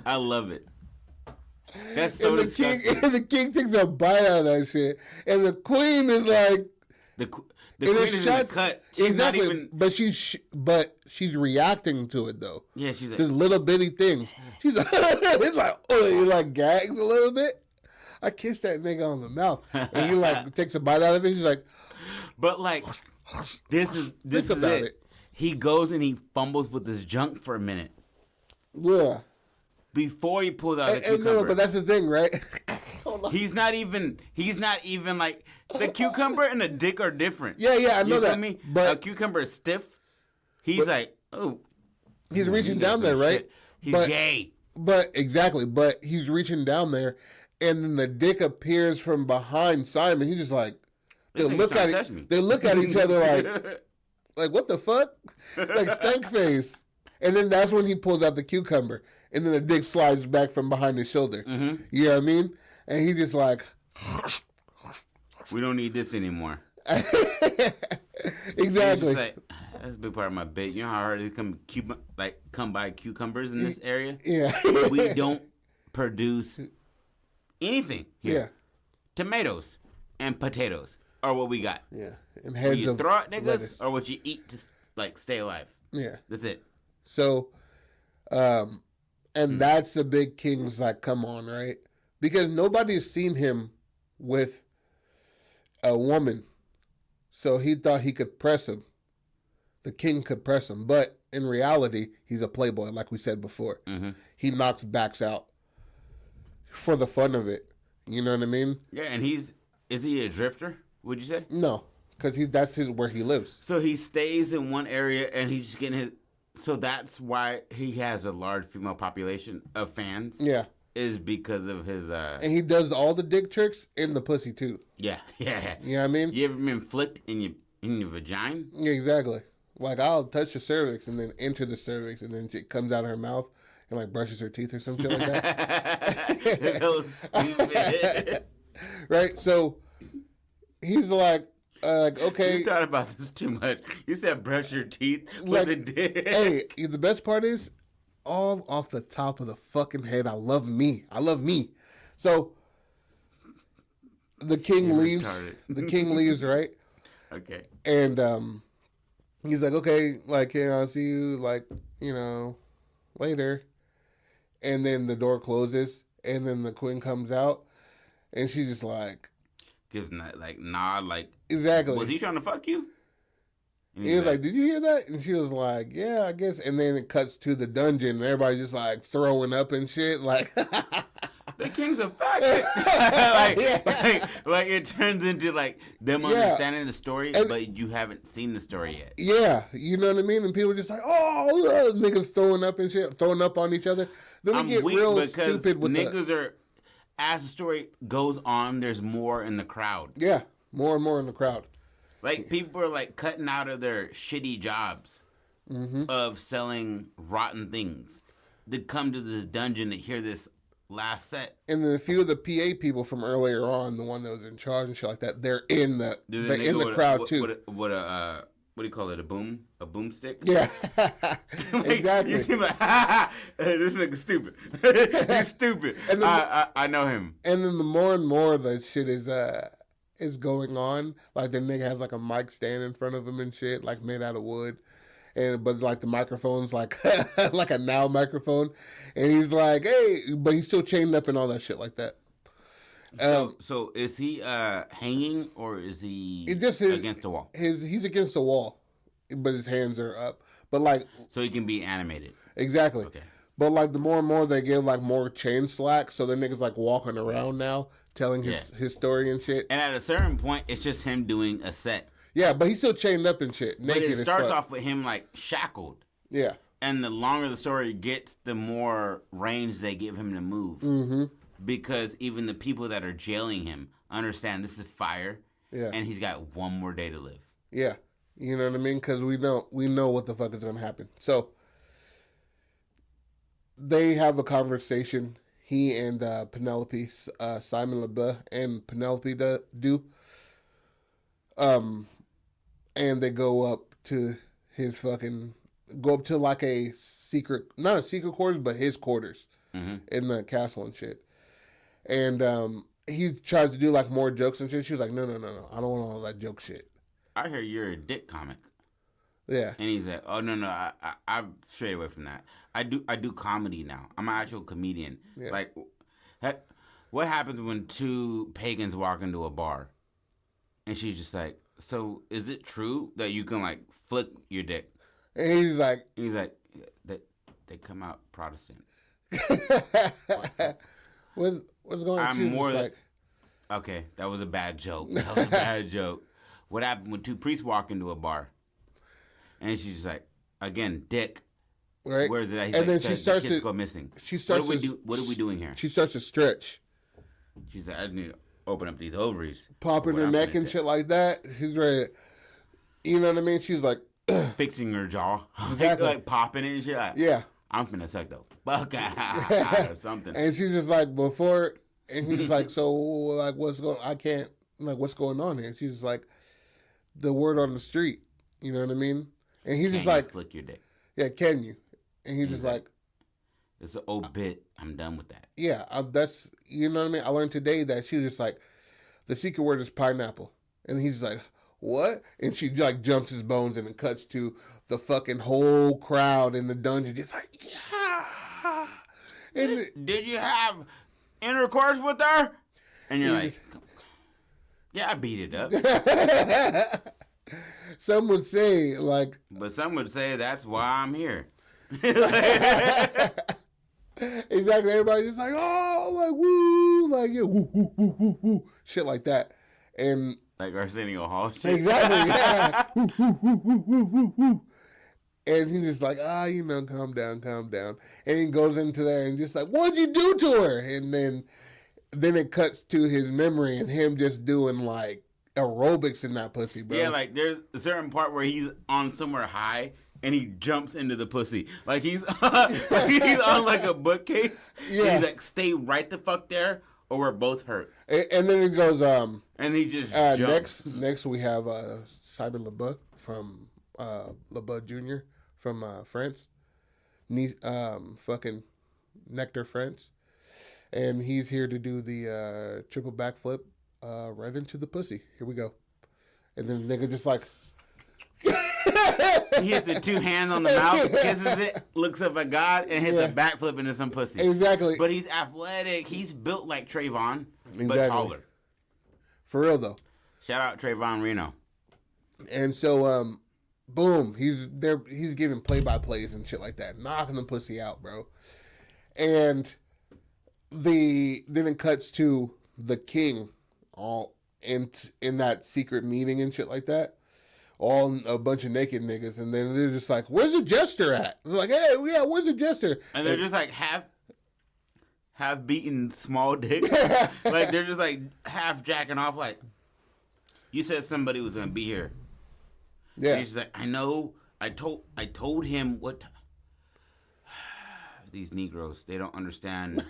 I love it. That's so disgusting. And the king takes a bite out of that shit, and the queen is like, the queen is in the cut. She's exactly, not even. But she's reacting to it though. Yeah, she's like, just little bitty things. She's like, it's like, he like gags a little bit. I kissed that nigga on the mouth, and he like takes a bite out of it. He's like, but like, this is it. He goes and he fumbles with his junk for a minute. Yeah. Before he pulls out the cucumber. No, but that's the thing, right? He's not even like, the cucumber and the dick are different. Yeah, I know that. Me? But a cucumber is stiff. He's like, oh. He's reaching down there, right? Shit. He's gay. But exactly, but he's reaching down there, and then the dick appears from behind Simon. He's just like, they look at each other like what the fuck? Like stank face. And then that's when he pulls out the cucumber. and then the dick slides back from behind his shoulder. Mm-hmm. You know what I mean? And he's just like, we don't need this anymore. Exactly. Like, that's a big part of my bit. You know how hard it is come by cucumbers in this area? Yeah. We don't produce anything here. Yeah. Tomatoes and potatoes are what we got. Yeah. And What heads you of throw at niggas lettuce. or what you eat to stay alive. Yeah. That's it. So, and that's the big king's like, come on, right? Because nobody's seen him with a woman. So he thought he could press him. The king could press him. But in reality, he's a playboy, like we said before. Mm-hmm. He knocks backs out for the fun of it. You know what I mean? Yeah, and is he a drifter, would you say? No, because that's where he lives. So he stays in one area and he's just getting his... So that's why he has a large female population of fans? Yeah. Is because of his... And he does all the dick tricks in the pussy, too. Yeah. You know what I mean? You ever been flicked in your vagina? Yeah, exactly. Like, I'll touch the cervix and then enter the cervix and then it comes out of her mouth and, like, brushes her teeth or some shit like that. That's so stupid. Right? So, he's like, okay. You thought about this too much. You said brush your teeth Like, with a dick. Hey, the best part is, all off the top of the fucking head, I love me. So, the king You're leaves. retarded. The king leaves, right? Okay. And he's like, okay, like, I'll see you, like, later. And then the door closes, and then the queen comes out, and she's just like... Gives him that, like, nod, like... Exactly. Was he trying to fuck you? And He was like, did you hear that? And she was like, yeah, I guess. And then it cuts to the dungeon, and everybody just, like, throwing up and shit, like... The king's a fact. like it turns into like them understanding the story, but you haven't seen the story yet. Yeah, you know what I mean? And people are just like, oh, niggas throwing up and shit, throwing up on each other. Then I'm we get weak real because stupid with niggas are, as the story goes on, there's more in the crowd. Yeah, more and more in the crowd. Like, people are like cutting out of their shitty jobs of selling rotten things to come to this dungeon to hear this last set. And then a few of the PA people from earlier on, the one that was in charge and shit like that, they're in the crowd too. What do you call it? A boomstick? Yeah, like, exactly. You seem like, this nigga stupid. He's stupid. And then, I know him. And then the more and more the shit is going on, like the nigga has like a mic stand in front of him and shit, like made out of wood. But like the microphone's like like a now microphone, and he's like, hey, but he's still chained up and all that shit like that. So is he hanging or is he against the wall? He's against the wall, but his hands are up. But like, so he can be animated. Exactly. Okay. But like the more and more they give like more chain slack, so the nigga's like walking around now, telling his story and shit. And at a certain point, it's just him doing a set. Yeah, but he's still chained up and shit. But it starts off with him like shackled. Yeah. And the longer the story gets, the more range they give him to move. Mm-hmm. Because even the people that are jailing him understand this is fire. Yeah. And he's got one more day to live. Yeah. You know what I mean? Because we know what the fuck is going to happen. So they have a conversation. He and Penelope, Simon LeBeau and Penelope do. And they go up to like a secret, not a secret quarters, but his quarters in the castle and shit. And he tries to do like more jokes and shit. She was like, no, I don't want all that joke shit. I hear you're a dick comic. Yeah. And he's like, oh, no, I've strayed away from that. I do comedy now. I'm an actual comedian. Yeah. Like, what happens when two pagans walk into a bar? And she's just like, so is it true that you can like flick your dick? And he's like, they come out Protestant. what's going on? I'm more like, okay, that was a bad joke. That was a bad joke. What happened when two priests walk into a bar? And she's just like, again, dick. Right. Where is it at? He's and like, then she starts to go missing. She starts. What are we doing here? She starts to stretch. She's like, I need to open up these ovaries. Popping her neck and shit like that. She's ready. You know what I mean? She's like fixing her jaw, exactly. like popping it and shit. Like, yeah. I'm finna suck the fuck out or something. And she's just like, before, and he's like, so, like, what's going, I can't, like, what's going on here? She's just like, the word on the street. You know what I mean? And he's just like, flick your dick. Yeah, can you? And he's just like, it's an old bit. I'm done with that. Yeah, that's, you know what I mean? I learned today that she was just like, the secret word is pineapple. And he's like, what? And she like jumps his bones and it cuts to the fucking whole crowd in the dungeon just like, yeah. And did you have intercourse with her? And you're like, yeah, I beat it up. Some would say, like... But some would say that's why I'm here. Exactly. Everybody's just like, oh, like, woo, like, yeah, woo, woo, woo, woo, woo. Shit like that. And... Like Arsenio Hall shit. Exactly, yeah. Woo, woo, woo, woo, woo, woo, woo. And he's just like, you know, calm down, calm down. And he goes into there and just like, what'd you do to her? And then it cuts to his memory and him just doing like aerobics in that pussy, bro. Yeah, like there's a certain part where he's on somewhere high and he jumps into the pussy. Like he's on like a bookcase. Yeah. And he's like, stay right the fuck there or we're both hurt. And then he goes, and he just jumps. Next we have Simon Le Beau from Le Beau Jr. from France. Fucking Nectar France. And he's here to do the triple backflip right into the pussy. Here we go. And then the nigga just like... He hits it 2 hands on the mouth, kisses it, looks up at God, and hits a backflip into some pussy. Exactly. But he's athletic. He's built like Trayvon, but taller. For real, though. Shout out Trayvon Reno. And so, boom, he's there. He's giving play-by-plays and shit like that, knocking the pussy out, bro. And then it cuts to the king, all in that secret meeting and shit like that. All a bunch of naked niggas, and then they're just like, "Where's the jester at?" They're like, "Hey, yeah, where's the jester?" And they're just like half beaten small dicks, like they're just like half jacking off. Like, you said somebody was gonna be here. Yeah. And he's just like, I know. I told him what. These Negroes, they don't understand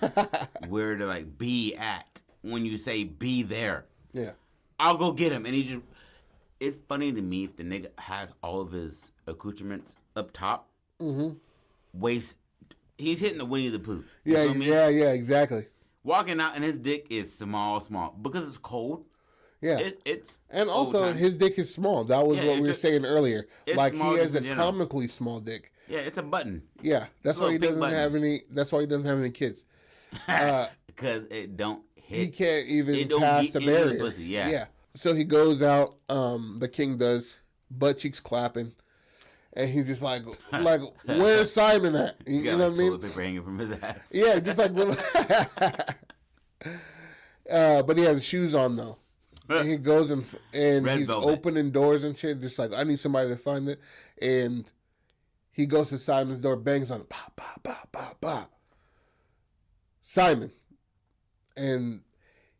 where to like be at when you say be there. Yeah. I'll go get him, and he just. It's funny to me if the nigga had all of his accoutrements up top. Mm-hmm. Waist. He's hitting the Winnie the Pooh. Yeah, yeah, exactly. Walking out and his dick is small because it's cold. Yeah, it's and also his dick is small. That was what we were saying earlier. Like he has a comically small dick. Yeah, it's a button. Yeah, that's why he doesn't have any. That's why he doesn't have any kids. Because it don't hit. He can't even pass the barrier. Pussy, yeah. So he goes out. The king does, butt cheeks clapping. And he's just like, where's Simon at? You know what I mean? Toilet paper hanging from his ass. Yeah, just like, but he has shoes on though. And he goes and he's opening doors and shit. Just like, I need somebody to find it. And he goes to Simon's door, bangs on it, bah, bah, bah, bah, bah. Simon. And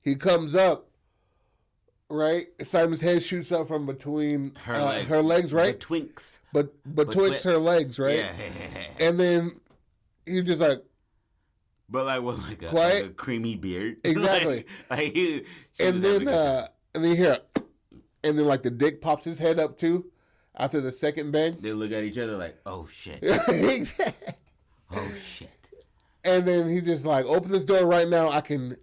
he comes up. Right, Simon's head shoots up from between her legs, right? Betwixt, but betwixt her legs, right? Yeah. And then he just like, but like with like a creamy beard, exactly. And then you hear, and then like the dick pops his head up too, after the second bang. They look at each other like, oh shit, oh shit. And then he just like, open this door right now. I can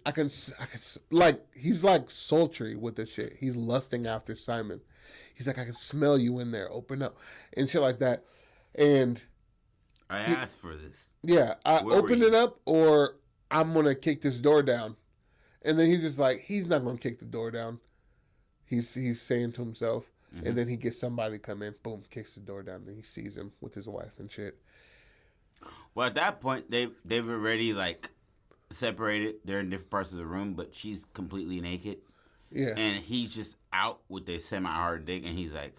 like, he's like sultry with this shit. He's lusting after Simon. He's like, I can smell you in there. Open up and shit like that. And I asked for this. Yeah, I open it up or I'm gonna kick this door down. And then he's just like, he's not gonna kick the door down. He's saying to himself, and then he gets somebody to come in. Boom, kicks the door down, and he sees him with his wife and shit. Well, at that point, they've already, like, separated. They're in different parts of the room, but she's completely naked. Yeah. And he's just out with a semi-hard dick, and he's like...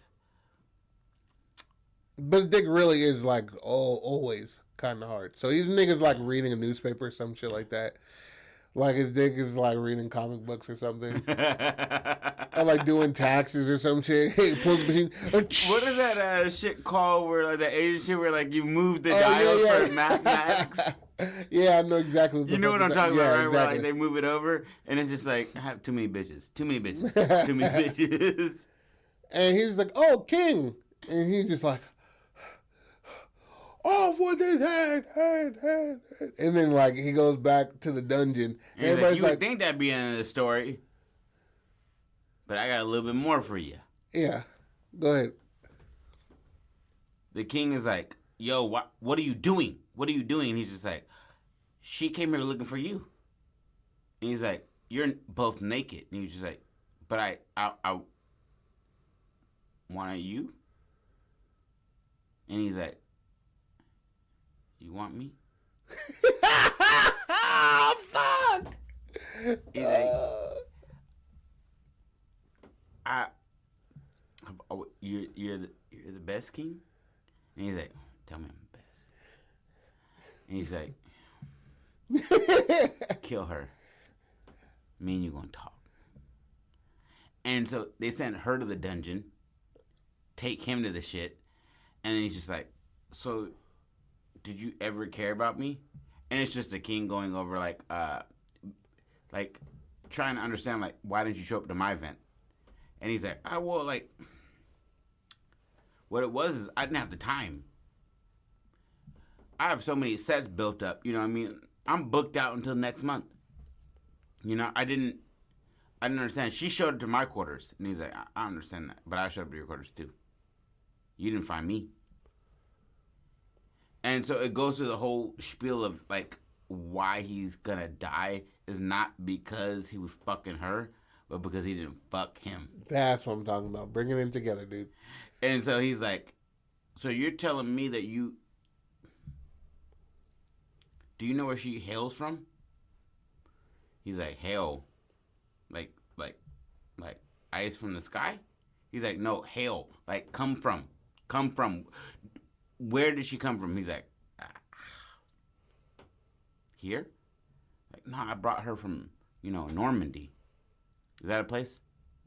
But his dick really is, like, always kind of hard. So these niggas, like, reading a newspaper or some shit like that. Like his dick is like reading comic books or something. Or like doing taxes or some shit. He pulls the machine. What is that shit called where like the Asian shit where like you move the dials for mathematics? Yeah, I know exactly what you know what I'm talking about, right? Exactly. Where like they move it over and it's just like I have too many bitches. Too many bitches. Too many bitches. And he's like, oh, king. And he's just like, off with his head. And then, like, he goes back to the dungeon. And everybody's like, you would think that'd be the end of the story. But I got a little bit more for you. Yeah. Go ahead. The king is like, yo, what are you doing? What are you doing? And he's just like, she came here looking for you. And he's like, you're both naked. And he's just like, but I wanted you? And he's like, you want me? Oh, fuck! He's like, you're the best king? And he's like, tell me I'm the best. And he's like, kill her. Me and you gonna talk. And so they sent her to the dungeon, take him to the shit, and then he's just like, so did you ever care about me? And it's just the king going over like trying to understand like, why didn't you show up to my event? And he's like, well, like, what it was is I didn't have the time. I have so many sets built up, you know what I mean? I'm booked out until next month. You know, I didn't understand. She showed up to my quarters. And he's like, I understand that, but I showed up to your quarters too. You didn't find me. And so it goes through the whole spiel of like why he's gonna die is not because he was fucking her, but because he didn't fuck him. That's what I'm talking about. Bringing them together, dude. And so he's like, so you're telling me that do you know where she hails from? He's like, hail. Like ice from the sky? He's like, no, hail. Like, come from. Where did she come from? He's like, here? Like, no, I brought her from, Normandy. Is that a place?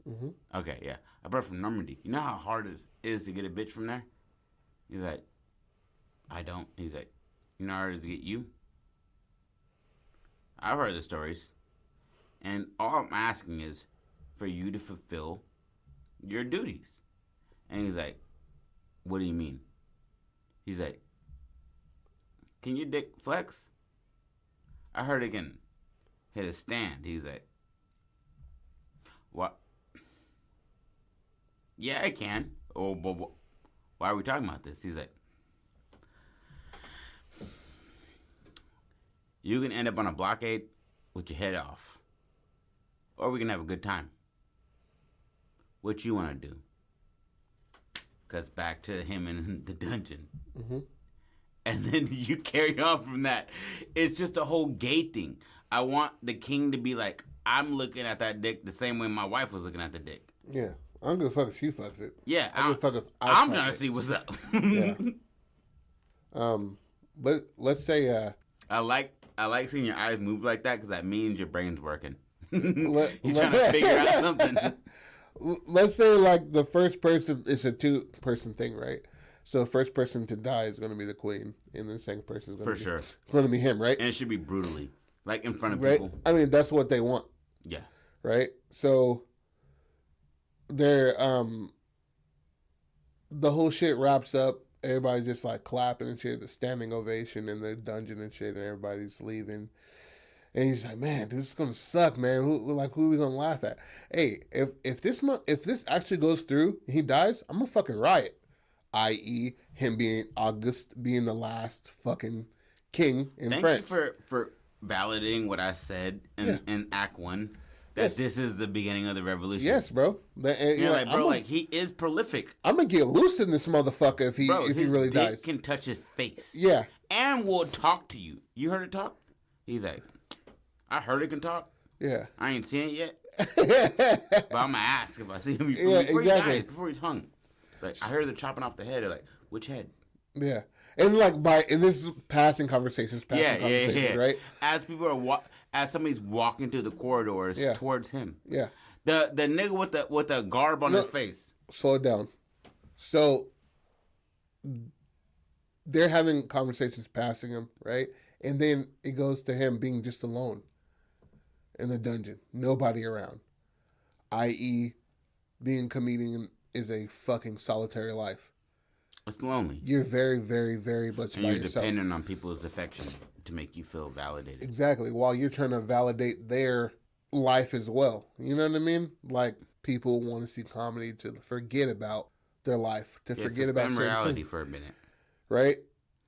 Mm-hmm. Okay, yeah. I brought her from Normandy. You know how hard it is to get a bitch from there? He's like, I don't. He's like, you know how hard it is to get you? I've heard the stories. And all I'm asking is for you to fulfill your duties. And he's like, what do you mean? He's like, can your dick flex? I heard it can hit a stand. He's like, what? Yeah, I can. Oh, but why are we talking about this? He's like, you can end up on a blockade with your head off. Or we can have a good time. What you want to do? Cuts back to him in the dungeon. Mm-hmm. And then you carry on from that. It's just a whole gay thing. I want the king to be like, I'm looking at that dick the same way my wife was looking at the dick. Yeah. I don't give a fuck if she fucks it. Yeah. I don't give a fuck if I'm trying to see what's up. Yeah. But let's say I like seeing your eyes move like that because that means your brain's working. You're trying to figure out something. Let's say like the first person, it's a 2-person thing, right? So the first person to die is going to be the queen, and the second person is going to be him, right? And it should be brutally, like in front of right? people. I mean, that's what they want. Yeah. Right. So they're the whole shit wraps up. Everybody's just like clapping and shit, a standing ovation in the dungeon and shit, and everybody's leaving. And he's like, man, dude, this is gonna suck, man. Who are we gonna laugh at? Hey, if this actually goes through and he dies, I'm gonna fucking riot. I.e., him being August being the last fucking king in France. Thank you for validating what I said in Act 1. That this is the beginning of the revolution. Yes, bro. You're like, bro, he is prolific. I'm gonna get loose in this motherfucker if he really dies. Dick can touch his face. Yeah. And will talk to you. You heard it talk? He's like, I heard it can talk. Yeah. I ain't seen it yet. But I'm gonna ask if I see him before he dies, before he's hung. Like, I heard they're chopping off the head. They're like, which head? Yeah. And like in this passing conversations, right? As people are as somebody's walking through the corridors towards him. Yeah. The nigga with the garb on his face. Slow it down. So they're having conversations passing him, right? And then it goes to him being just alone in the dungeon. Nobody around. I.e., being a comedian is a fucking solitary life. It's lonely. You're very, very, very much and by you're yourself. Dependent on people's affection to make you feel validated. Exactly. While you're trying to validate their life as well. You know what I mean? Like, people want to see comedy to forget about their life, to forget about reality for a minute, right?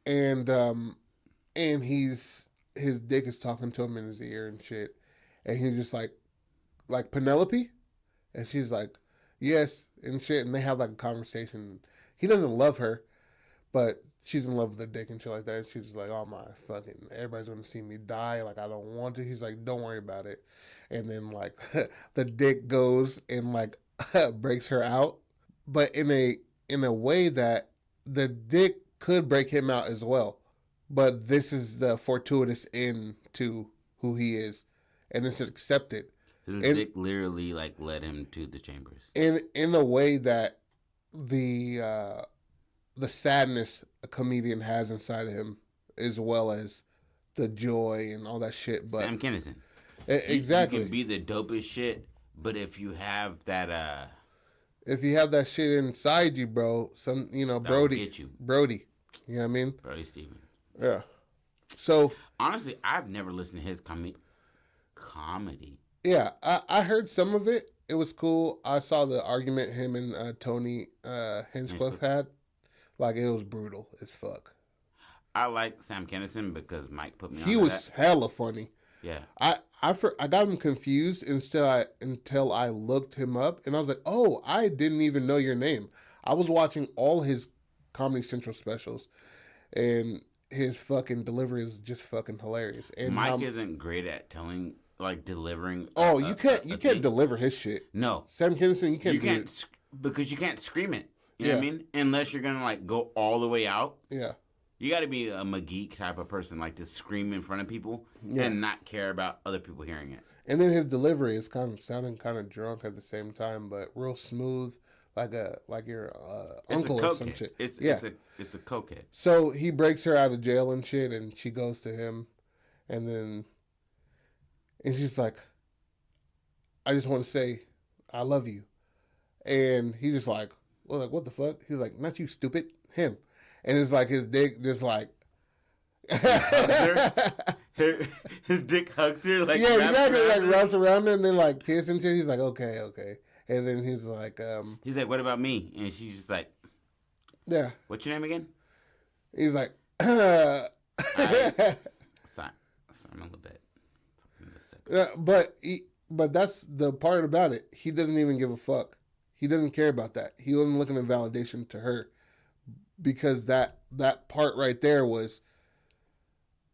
And his dick is talking to him in his ear and shit, and he's just like Penelope, and she's like, yes, and shit, and they have like a conversation. He doesn't love her, but she's in love with the dick and shit like that. And she's like, oh my fucking, everybody's gonna see me die. Like, I don't want to. He's like, don't worry about it. And then like the dick goes and like breaks her out, but in a way that the dick could break him out as well. But this is the fortuitous end to who he is, and it's accepted. His dick literally like led him to the chambers. In a way that the sadness a comedian has inside of him, as well as the joy and all that shit. But Sam Kinison. Exactly. You can be the dopest shit, but if you have that if you have that shit inside you, bro, Brody get you. Brody. You know what I mean? Brody Stephen. Yeah. So honestly, I've never listened to his comedy. Yeah, I heard some of it. It was cool. I saw the argument him and Tony Hinchcliffe had. Like, it was brutal as fuck. I like Sam Kinison because Mike put me on. He was hella funny. Yeah. I got him confused until I looked him up, and I was like, oh, I didn't even know your name. I was watching all his Comedy Central specials, and his fucking delivery is just fucking hilarious. And Mike isn't great at delivering. You can't deliver his shit. No, Sam Kinison, you can't because you can't scream it. You know what I mean? Unless you're gonna like go all the way out. Yeah. You got to be a McGee type of person, like to scream in front of people and not care about other people hearing it. And then his delivery is kind of sounding kind of drunk at the same time, but real smooth, like your uncle or some shit. It's a cokehead. So he breaks her out of jail and shit, and she goes to him, and she's like, "I just want to say, I love you," and he's just like, "Well, like what the fuck?" He's like, "Not you, stupid, him." And it's like his dick just like his dick hugs her like exactly, like wraps around her and then like kiss and shit. He's like, okay, and then he's like what about me? And she's just like, yeah, what's your name again? He's like Simon a little bit. But that's the part about it. He doesn't even give a fuck. He doesn't care about that. He wasn't looking at validation to her. Because that part right there was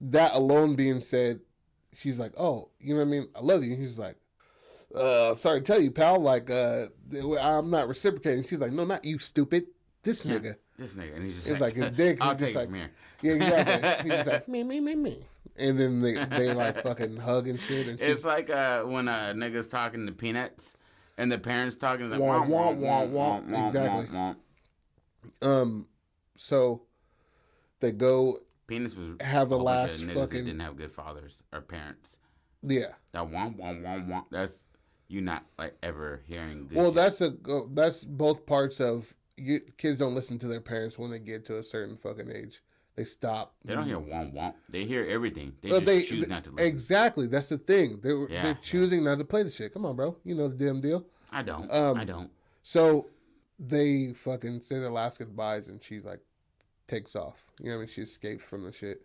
that alone being said, she's like, oh, you know what I mean? I love you. And he's like, sorry to tell you, pal, like, I'm not reciprocating. She's like, no, not you, stupid. This nigga. This nigga. And he's just it's like his dick. I'll take it from here. Yeah, exactly. He's just like, me. And then they like fucking hug and shit. And it's like when a nigga's talking to Peanuts and the parents talking, like, wah, wah, wah, wah. Exactly. So they go. Penis was have a last fucking. That didn't have good fathers or parents. Yeah. That womp. That's you not like ever hearing. Good shit. That's both parts of kids don't listen to their parents when they get to a certain fucking age. They stop. They don't hear womp. They hear everything. They choose not to listen. Exactly. That's the thing. They're choosing not to play the shit. Come on, bro. You know the damn deal. I don't. So they fucking say their last goodbyes and she like takes off. You know what I mean? She escapes from the shit.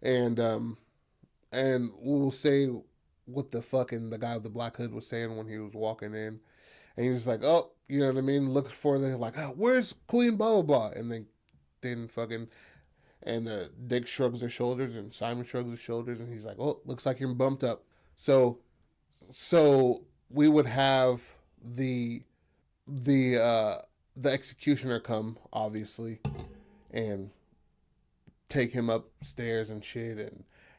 And we'll say what the guy with the black hood was saying when he was walking in. And he was like, oh, you know what I mean? Looking for them, like, oh, where's Queen blah, blah, blah. And then fucking, and Dick shrugs their shoulders and Simon shrugs his shoulders and he's like, oh, looks like you're bumped up. So we would have the executioner come, obviously, and take him upstairs and shit,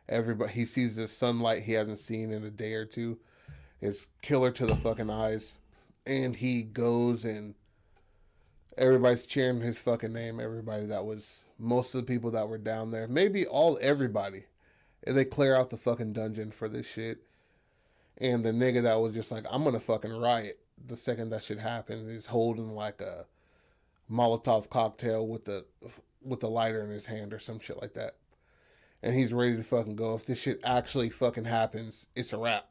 Everybody, he sees the sunlight he hasn't seen in a day or two. It's killer to the fucking eyes. And he goes and everybody's cheering his fucking name. Everybody that was, most of the people that were down there, maybe everybody. And they clear out the fucking dungeon for this shit. And the nigga that was just like, I'm gonna fucking riot the second that shit happened is holding like a Molotov cocktail with the lighter in his hand or some shit like that. And he's ready to fucking go. If this shit actually fucking happens, it's a wrap.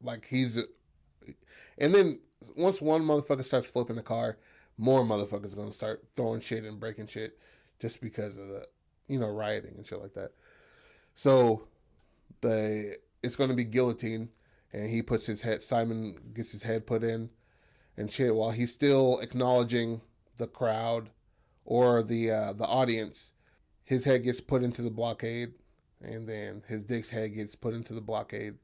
Like and then once one motherfucker starts flipping the car, more motherfuckers are gonna start throwing shit and breaking shit just because of the, rioting and shit like that. So it's gonna be guillotine, and he puts his head. Simon gets his head put in, and shit. While he's still acknowledging the crowd or the audience, his head gets put into the blockade, and then his dick's head gets put into the blockade.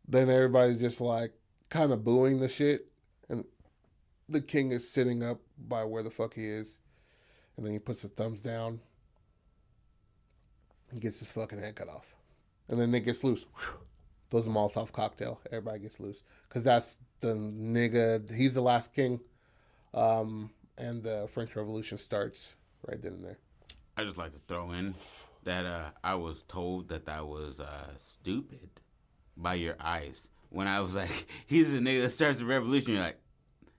Then everybody's just like kind of booing the shit, and the king is sitting up by where the fuck he is, and then he puts the thumbs down. He gets his fucking head cut off, and then Nick gets loose. Throws a Molotov cocktail. Everybody gets loose because that's the nigga. He's the last king, and the French Revolution starts right then and there. I just like to throw in that I was told that was stupid by your eyes when I was like, he's the nigga that starts the revolution. You're like,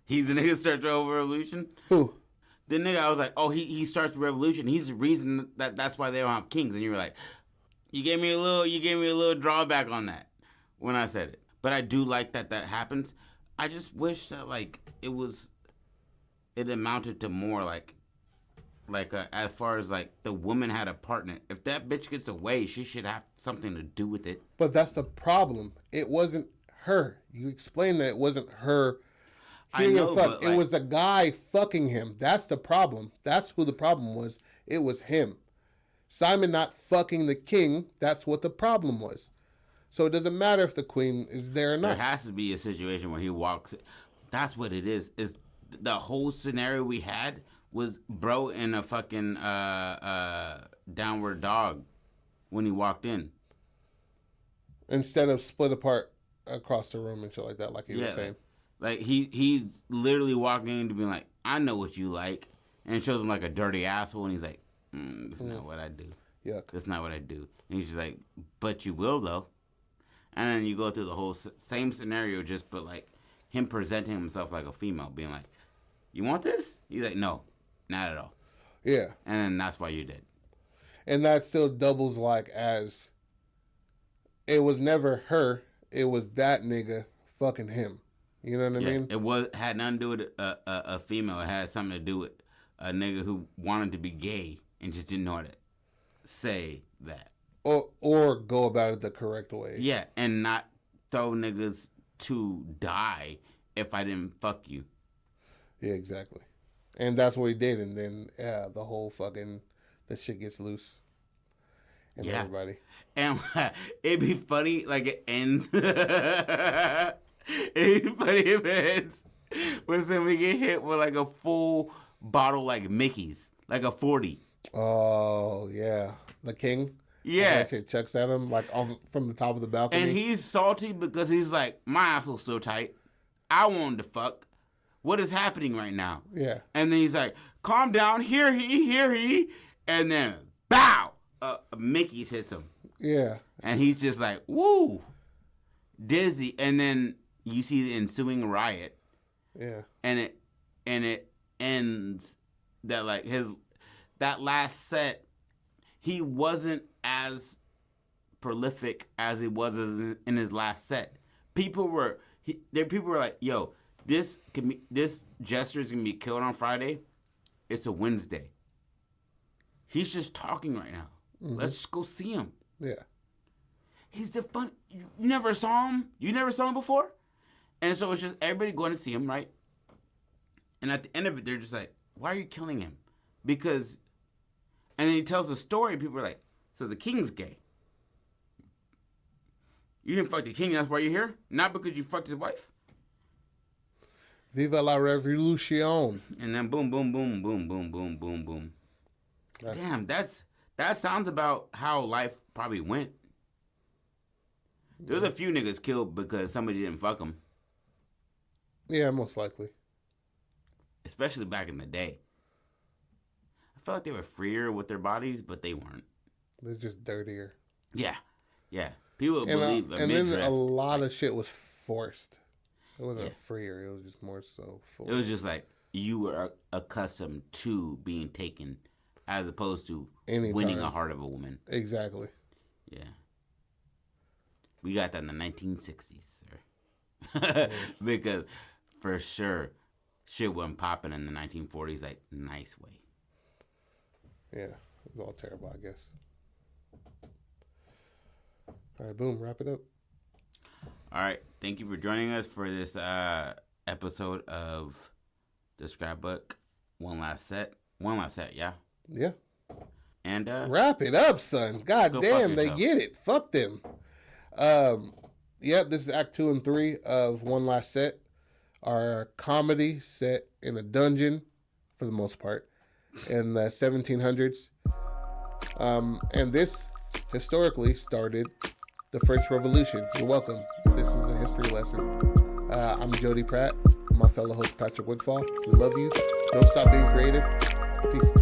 he's the nigga that starts the revolution. Who? The nigga, I was like, oh, he starts the revolution. He's the reason that's why they don't have kings. And you were like, you gave me a little drawback on that when I said it. But I do like that happens. I just wish that it amounted to more like as far as like the woman had a partner. If that bitch gets away, she should have something to do with it. But that's the problem. It wasn't her. You explained that it wasn't her. I know, but it was the guy fucking him. That's the problem. That's who the problem was. It was him. Simon not fucking the king. That's what the problem was. So it doesn't matter if the queen is there or not. There has to be a situation where he walks. That's what it is. Is the whole scenario we had was bro in a fucking downward dog when he walked in. Instead of split apart across the room and shit like that, like you were saying. Like he's literally walking in to be like, I know what you like, and it shows him like a dirty asshole, and he's like, that's not what I do. Yuck. That's not what I do. And he's just like, but you will though. And then you go through the whole same scenario, but like him presenting himself like a female, being like, you want this? He's like, no, not at all. Yeah. And then that's why you did. And that still doubles like as it was never her, it was that nigga fucking him. You know what I mean? It had nothing to do with a female. It had something to do with a nigga who wanted to be gay and just didn't know how to say that. Or go about it the correct way. Yeah, and not throw niggas to die if I didn't fuck you. Yeah, exactly. And that's what he did. And then, the whole fucking, the shit gets loose. And everybody. And it'd be funny, like it ends. It'd be funny if it ends when somebody get hit with like a full bottle like Mickey's, like a 40. Oh, yeah. The king? Yeah. That shit chucks at him like from the top of the balcony. And he's salty because he's like, my asshole's so tight. I wanted to fuck. What is happening right now? Yeah. And then he's like, calm down. Hear he. And then, bow. Mickey's hits him. Yeah. And he's just like, woo. Dizzy. And then you see the ensuing riot. Yeah. And it ends that like that last set, he wasn't as prolific as he was in his last set. People were like, yo, this Jester's gonna be killed on Friday. It's a Wednesday. He's just talking right now. Mm-hmm. Let's just go see him. Yeah. He's the fun. You never saw him? You never saw him before? And so it's just everybody going to see him, right? And at the end of it, they're just like, why are you killing him? Because, and then he tells a story, people are like, so the king's gay. You didn't fuck the king, that's why you're here? Not because you fucked his wife? Viva la revolution. And then boom, boom, boom, boom, boom, boom, boom, boom. Damn, that sounds about how life probably went. There was a few niggas killed because somebody didn't fuck them. Yeah, most likely. Especially back in the day. I felt like they were freer with their bodies, but they weren't. They're just dirtier. Yeah. People believe and then a lot of shit was forced. It wasn't freer. It was just more so forced. It was just like you were accustomed to being taken as opposed to winning a heart of a woman. Exactly. Yeah. We got that in the 1960s, sir. Because for sure, shit wasn't popping in the 1940s like nice way. Yeah, it was all terrible, I guess. All right, boom, wrap it up. All right, thank you for joining us for this episode of the Scrapbook. One last set, yeah? Yeah. And wrap it up, son. God damn, they get it. Fuck them. Yeah, this is Act 2 and 3 of One Last Set. Our comedy set in a dungeon, for the most part, in the 1700s. And this historically started the French Revolution. You're welcome. This is a history lesson. I'm Jody Pratt. My fellow host Patrick Wigfall. We love you. Don't stop being creative. Peace.